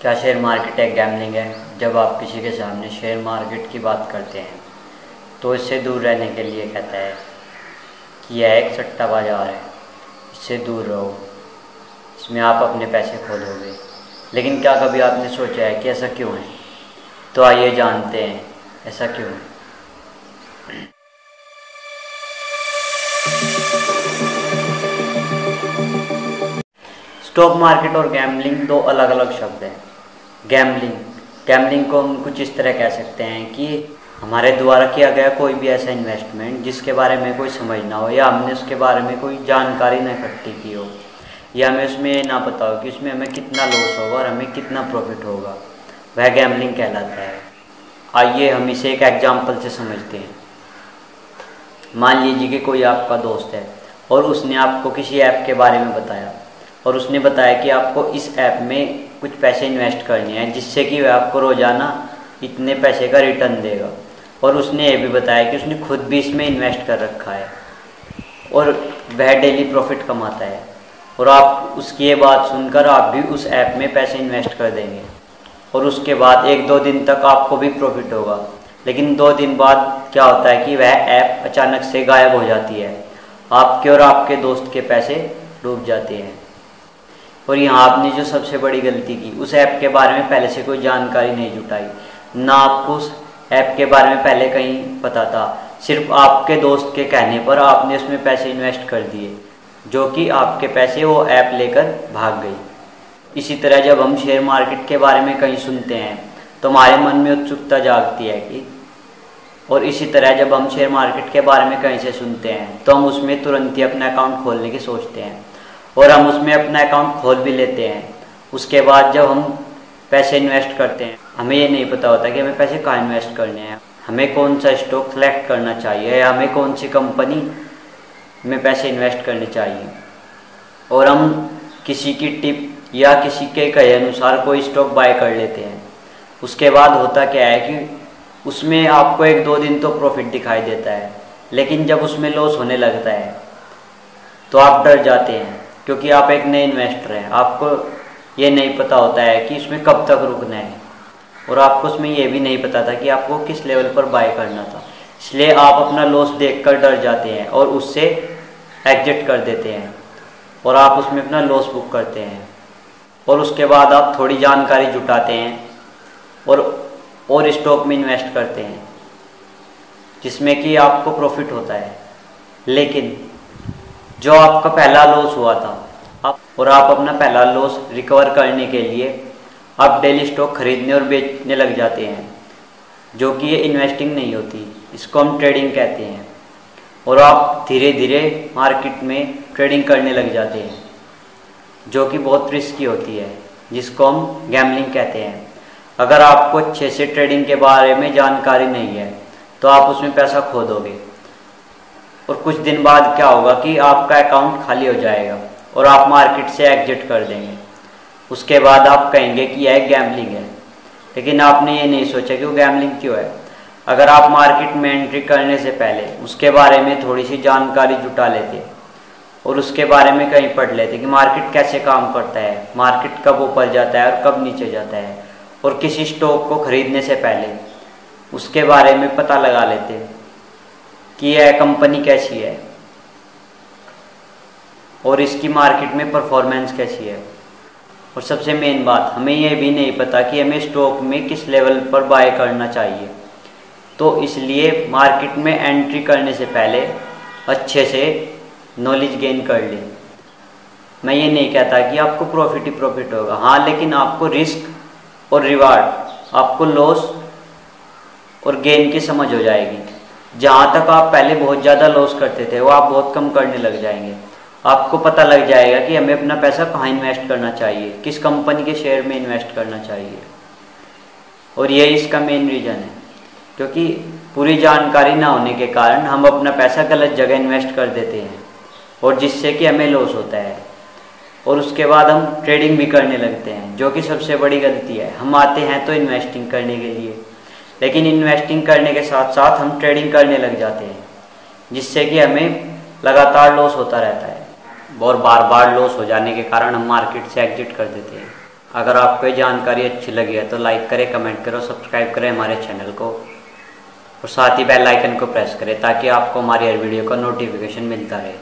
क्या share market एक gambling है? जब आप किसी के सामने शेयर मार्केट की बात करते हैं तो इससे दूर रहने के लिए कहता है कि यह एक सट्टा बाजार है, इससे दूर रहो, इसमें आप अपने पैसे खो दोगे। लेकिन क्या कभी आपने सोचा है कि ऐसा क्यों है? तो आइए जानते हैं ऐसा क्यों है। स्टॉक मार्केट और गैम्बलिंग दो अलग अलग शब्द हैं। गैम्बलिंग को हम कुछ इस तरह कह सकते हैं कि हमारे द्वारा किया गया कोई भी ऐसा इन्वेस्टमेंट जिसके बारे में कोई समझ ना हो, या हमने उसके बारे में कोई जानकारी न इकट्ठी की हो, या हमें उसमें ये ना पता हो कि उसमें हमें कितना लॉस होगा और हमें कितना प्रॉफिट होगा, वह गैम्बलिंग कहलाता है। आइए हम इसे एक एग्जाम्पल से समझते हैं। मान लीजिए कि कोई आपका दोस्त है और उसने आपको किसी ऐप के बारे में बताया और उसने बताया कि आपको इस ऐप में कुछ पैसे इन्वेस्ट करने हैं जिससे कि वह आपको रोज़ाना इतने पैसे का रिटर्न देगा। और उसने ये भी बताया कि उसने खुद भी इसमें इन्वेस्ट कर रखा है और वह डेली प्रॉफिट कमाता है, और आप उसकी ये बात सुनकर आप भी उस ऐप में पैसे इन्वेस्ट कर देंगे और उसके बाद 1-2 दिन तक आपको भी प्रॉफिट होगा। लेकिन 2 दिन बाद क्या होता है कि वह ऐप अचानक से गायब हो जाती है, आपके और आपके दोस्त के पैसे डूब जाते हैं। और यहाँ आपने जो सबसे बड़ी गलती की, उस ऐप के बारे में पहले से कोई जानकारी नहीं जुटाई, ना आपको उस ऐप के बारे में पहले कहीं पता था, सिर्फ आपके दोस्त के कहने पर आपने उसमें पैसे इन्वेस्ट कर दिए, जो कि आपके पैसे वो ऐप लेकर भाग गई। इसी तरह जब हम शेयर मार्केट के बारे में कहीं सुनते हैं तो हमारे मन में उत्सुकता जागती है कि, और इसी तरह जब हम शेयर मार्केट के बारे में कहीं से सुनते हैं तो हम उसमें तुरंत ही अपना अकाउंट खोलने की सोचते हैं और हम उसमें अपना अकाउंट खोल भी लेते हैं। उसके बाद जब हम पैसे इन्वेस्ट करते हैं, हमें ये नहीं पता होता कि हमें पैसे कहाँ इन्वेस्ट करने हैं, हमें कौन सा स्टॉक सेलेक्ट करना चाहिए या हमें कौन सी कंपनी में पैसे इन्वेस्ट करने चाहिए। और हम किसी की टिप या किसी के कहे अनुसार कोई स्टॉक बाय कर लेते हैं। उसके बाद होता क्या है कि उसमें आपको 1-2 दिन तो प्रॉफिट दिखाई देता है, लेकिन जब उसमें लॉस होने लगता है तो आप डर जाते हैं, क्योंकि आप एक नए इन्वेस्टर हैं। आपको ये नहीं पता होता है कि इसमें कब तक रुकना है, और आपको उसमें ये भी नहीं पता था कि आपको किस लेवल पर बाय करना था। इसलिए आप अपना लॉस देखकर डर जाते हैं और उससे एग्जिट कर देते हैं और आप उसमें अपना लॉस बुक करते हैं। और उसके बाद आप थोड़ी जानकारी जुटाते हैं और स्टॉक में इन्वेस्ट करते हैं जिसमें कि आपको प्रॉफिट होता है। लेकिन जो आपका पहला लॉस हुआ था आप अपना पहला लॉस रिकवर करने के लिए आप डेली स्टॉक खरीदने और बेचने लग जाते हैं, जो कि ये इन्वेस्टिंग नहीं होती, इसको हम ट्रेडिंग कहते हैं। और आप धीरे धीरे मार्केट में ट्रेडिंग करने लग जाते हैं, जो कि बहुत रिस्की होती है, जिसको हम गैम्बलिंग कहते हैं। अगर आपको अच्छे से ट्रेडिंग के बारे में जानकारी नहीं है तो आप उसमें पैसा खो दोगे, और कुछ दिन बाद क्या होगा कि आपका अकाउंट खाली हो जाएगा और आप मार्केट से एग्जिट कर देंगे। उसके बाद आप कहेंगे कि यह गैम्बलिंग है, लेकिन आपने ये नहीं सोचा कि वो गैम्बलिंग क्यों है। अगर आप मार्केट में एंट्री करने से पहले उसके बारे में थोड़ी सी जानकारी जुटा लेते और उसके बारे में कहीं पढ़ लेते कि मार्केट कैसे काम करता है, मार्केट कब ऊपर जाता है और कब नीचे जाता है, और किसी स्टॉक को खरीदने से पहले उसके बारे में पता लगा लेते कि यह कंपनी कैसी है और इसकी मार्केट में परफॉर्मेंस कैसी है। और सबसे मेन बात, हमें यह भी नहीं पता कि हमें स्टॉक में किस लेवल पर बाय करना चाहिए। तो इसलिए मार्केट में एंट्री करने से पहले अच्छे से नॉलेज गेन कर लें। मैं ये नहीं कहता कि आपको प्रॉफिट ही प्रॉफिट होगा, हाँ, लेकिन आपको रिस्क और रिवार्ड, आपको लॉस और गेन की समझ हो जाएगी। जहाँ तक आप पहले बहुत ज़्यादा लॉस करते थे वो आप बहुत कम करने लग जाएंगे। आपको पता लग जाएगा कि हमें अपना पैसा कहाँ इन्वेस्ट करना चाहिए, किस कंपनी के शेयर में इन्वेस्ट करना चाहिए। और ये इसका मेन रीज़न है, क्योंकि पूरी जानकारी ना होने के कारण हम अपना पैसा गलत जगह इन्वेस्ट कर देते हैं और जिससे कि हमें लॉस होता है। और उसके बाद हम ट्रेडिंग भी करने लगते हैं, जो कि सबसे बड़ी गलती है। हम आते हैं तो इन्वेस्टिंग करने के लिए, लेकिन इन्वेस्टिंग करने के साथ साथ हम ट्रेडिंग करने लग जाते हैं, जिससे कि हमें लगातार लॉस होता रहता है और बार बार लॉस हो जाने के कारण हम मार्केट से एग्जिट कर देते हैं। अगर आपको ये जानकारी अच्छी लगी है तो लाइक करें, कमेंट करो, सब्सक्राइब करें हमारे चैनल को और साथ ही बेल आइकन को प्रेस करें ताकि आपको हमारी हर वीडियो का नोटिफिकेशन मिलता रहे।